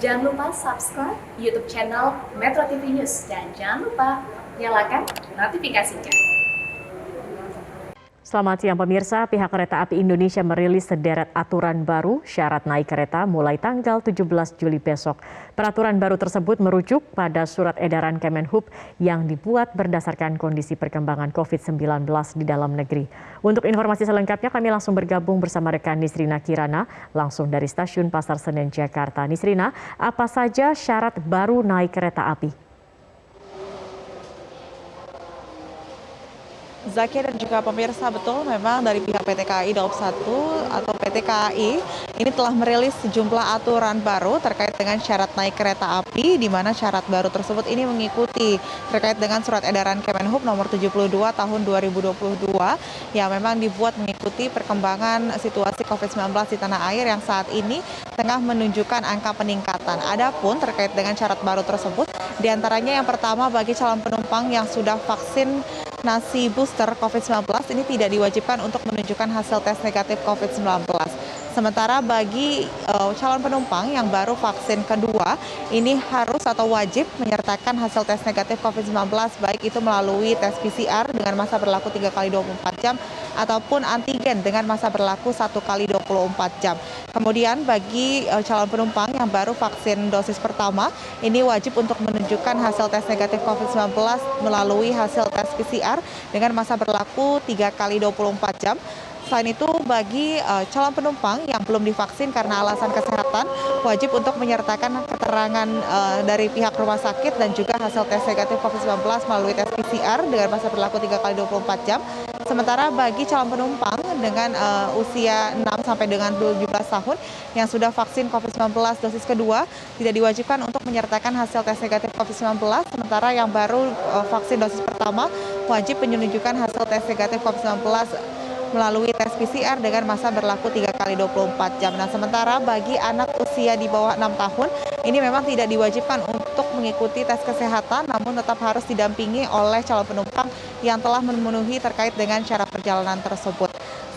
Jangan lupa subscribe YouTube channel Metro TV News dan jangan lupa nyalakan notifikasinya. Selamat siang pemirsa, pihak Kereta Api Indonesia merilis sederet aturan baru syarat naik kereta mulai tanggal 17 Juli besok. Peraturan baru tersebut merujuk pada surat edaran Kemenhub yang dibuat berdasarkan kondisi perkembangan COVID-19 di dalam negeri. Untuk informasi selengkapnya kami langsung bergabung bersama rekan Nisrina Kirana langsung dari Stasiun Pasar Senen, Jakarta. Nisrina, apa saja syarat baru naik kereta api? Zakia dan juga pemirsa, betul memang dari pihak PT KAI Daob 1 atau PT KAI ini telah merilis sejumlah aturan baru terkait dengan syarat naik kereta api, di mana syarat baru tersebut ini mengikuti terkait dengan surat edaran Kemenhub nomor 72 tahun 2022 yang memang dibuat mengikuti perkembangan situasi COVID-19 di tanah air yang saat ini tengah menunjukkan angka peningkatan. Adapun terkait dengan syarat baru tersebut, diantaranya yang pertama bagi calon penumpang yang sudah vaksin booster COVID-19 ini tidak diwajibkan untuk menunjukkan hasil tes negatif COVID-19. Sementara bagi calon penumpang yang baru vaksin kedua, ini harus atau wajib menyertakan hasil tes negatif COVID-19, baik itu melalui tes PCR dengan masa berlaku 3 kali 24 jam, ataupun antigen dengan masa berlaku 1 kali 24 jam. Kemudian bagi calon penumpang yang baru vaksin dosis pertama, ini wajib untuk menunjukkan hasil tes negatif COVID-19 melalui hasil tes PCR dengan masa berlaku 3 kali 24 jam. Selain itu, bagi calon penumpang yang belum divaksin karena alasan kesehatan, wajib untuk menyertakan keterangan dari pihak rumah sakit dan juga hasil tes negatif COVID-19 melalui tes PCR dengan masa berlaku 3 kali 24 jam. Sementara bagi calon penumpang dengan usia 6 sampai dengan 17 tahun yang sudah vaksin COVID-19 dosis kedua, tidak diwajibkan untuk menyertakan hasil tes negatif COVID-19. Sementara yang baru vaksin dosis pertama, wajib menunjukkan hasil tes negatif COVID-19 melalui tes PCR dengan masa berlaku 3 kali 24 jam. Nah, sementara bagi anak usia di bawah 6 tahun, ini memang tidak diwajibkan untuk mengikuti tes kesehatan, namun tetap harus didampingi oleh calon penumpang yang telah memenuhi terkait dengan syarat perjalanan tersebut.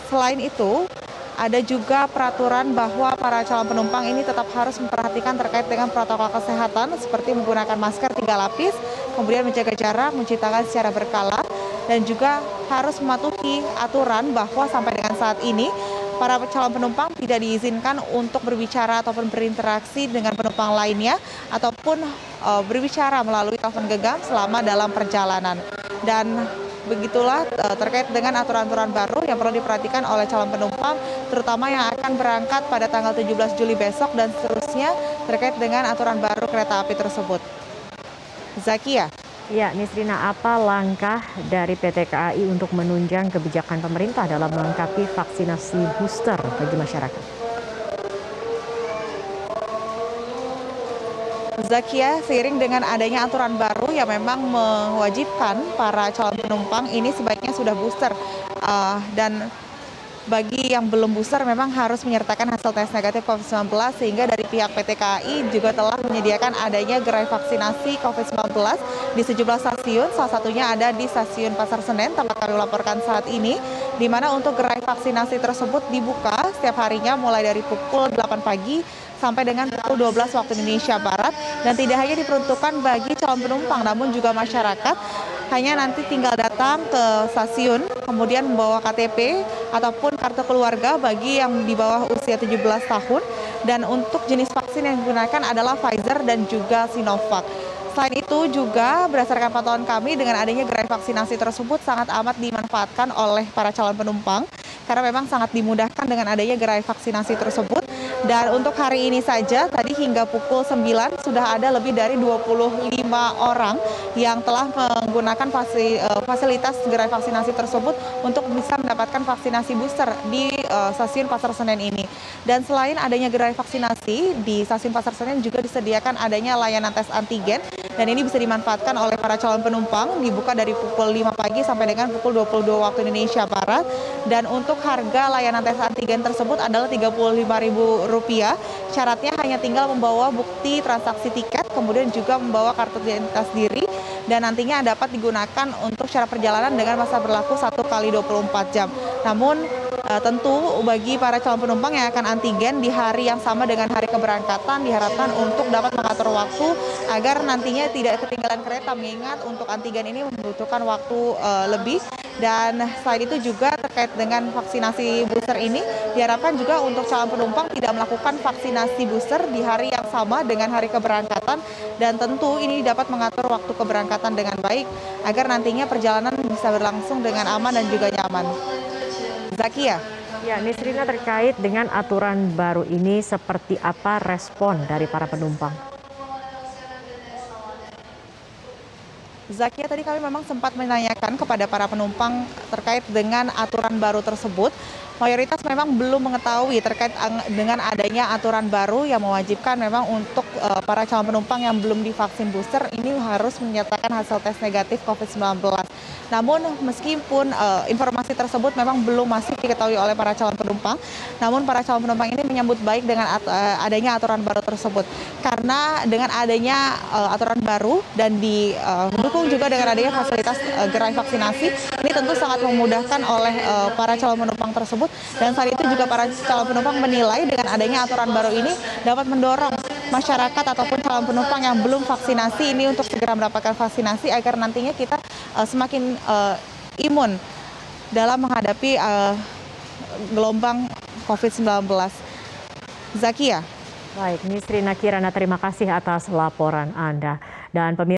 Selain itu, ada juga peraturan bahwa para calon penumpang ini tetap harus memperhatikan terkait dengan protokol kesehatan seperti menggunakan masker 3 lapis, kemudian menjaga jarak, mencuci tangan secara berkala, dan juga harus mematuhi aturan bahwa sampai dengan saat ini para calon penumpang tidak diizinkan untuk berbicara ataupun berinteraksi dengan penumpang lainnya ataupun berbicara melalui telepon genggam selama dalam perjalanan. Dan begitulah terkait dengan aturan-aturan baru yang perlu diperhatikan oleh calon penumpang, terutama yang akan berangkat pada tanggal 17 Juli besok dan seterusnya terkait dengan aturan baru kereta api tersebut. Zakia. Ya, Nisrina, apa langkah dari PT KAI untuk menunjang kebijakan pemerintah dalam melengkapi vaksinasi booster bagi masyarakat? Zakia, seiring dengan adanya aturan baru yang memang mewajibkan para calon penumpang ini sebaiknya sudah booster dan bagi yang belum booster memang harus menyertakan hasil tes negatif COVID-19 sehingga dari pihak PT KAI juga telah menyediakan adanya gerai vaksinasi COVID-19 di sejumlah stasiun, salah satunya ada di Stasiun Pasar Senen tempat kami melaporkan saat ini, di mana untuk gerai vaksinasi tersebut dibuka setiap harinya mulai dari pukul 8 pagi sampai dengan pukul 12 waktu Indonesia Barat, dan tidak hanya diperuntukkan bagi calon penumpang namun juga masyarakat. Hanya nanti tinggal datang ke stasiun, kemudian membawa KTP ataupun kartu keluarga bagi yang di bawah usia 17 tahun. Dan untuk jenis vaksin yang digunakan adalah Pfizer dan juga Sinovac. Selain itu juga berdasarkan pantauan kami dengan adanya gerai vaksinasi tersebut sangat amat dimanfaatkan oleh para calon penumpang. Karena memang sangat dimudahkan dengan adanya gerai vaksinasi tersebut. Dan untuk hari ini saja, tadi hingga pukul 9 sudah ada lebih dari 25 orang yang telah menggunakan fasilitas gerai vaksinasi tersebut untuk bisa mendapatkan vaksinasi booster di Stasiun Pasar Senen ini. Dan selain adanya gerai vaksinasi, di Stasiun Pasar Senen juga disediakan adanya layanan tes antigen. Dan ini bisa dimanfaatkan oleh para calon penumpang, dibuka dari pukul 5 pagi sampai dengan pukul 22 waktu Indonesia Barat. Dan untuk harga layanan tes antigen tersebut adalah Rp35.000. Syaratnya hanya tinggal membawa bukti transaksi tiket, kemudian juga membawa kartu identitas diri, dan nantinya dapat digunakan untuk syarat perjalanan dengan masa berlaku 1 kali 24 jam. Namun Tentu bagi para calon penumpang yang akan antigen di hari yang sama dengan hari keberangkatan diharapkan untuk dapat mengatur waktu agar nantinya tidak ketinggalan kereta, mengingat untuk antigen ini membutuhkan waktu lebih. Dan selain itu juga terkait dengan vaksinasi booster ini diharapkan juga untuk calon penumpang tidak melakukan vaksinasi booster di hari yang sama dengan hari keberangkatan, dan tentu ini dapat mengatur waktu keberangkatan dengan baik agar nantinya perjalanan bisa berlangsung dengan aman dan juga nyaman. Zakia. Ya, Nisrina, terkait dengan aturan baru ini seperti apa respon dari para penumpang? Zakia, tadi kami memang sempat menanyakan kepada para penumpang terkait dengan aturan baru tersebut. Mayoritas memang belum mengetahui terkait dengan adanya aturan baru yang mewajibkan memang untuk para calon penumpang yang belum divaksin booster ini harus menyatakan hasil tes negatif COVID-19. Namun meskipun informasi tersebut memang belum masih diketahui oleh para calon penumpang, namun para calon penumpang ini menyambut baik dengan adanya aturan baru tersebut. Karena dengan adanya aturan baru dan didukung juga dengan adanya fasilitas gerai vaksinasi, ini tentu sangat memudahkan oleh para calon penumpang tersebut. Dan saat itu juga para calon penumpang menilai dengan adanya aturan baru ini dapat mendorong masyarakat ataupun calon penumpang yang belum vaksinasi ini untuk segera mendapatkan vaksinasi agar nantinya kita semakin imun dalam menghadapi gelombang COVID-19. Zakia. Baik, Nisrina Kirana, terima kasih atas laporan Anda. Dan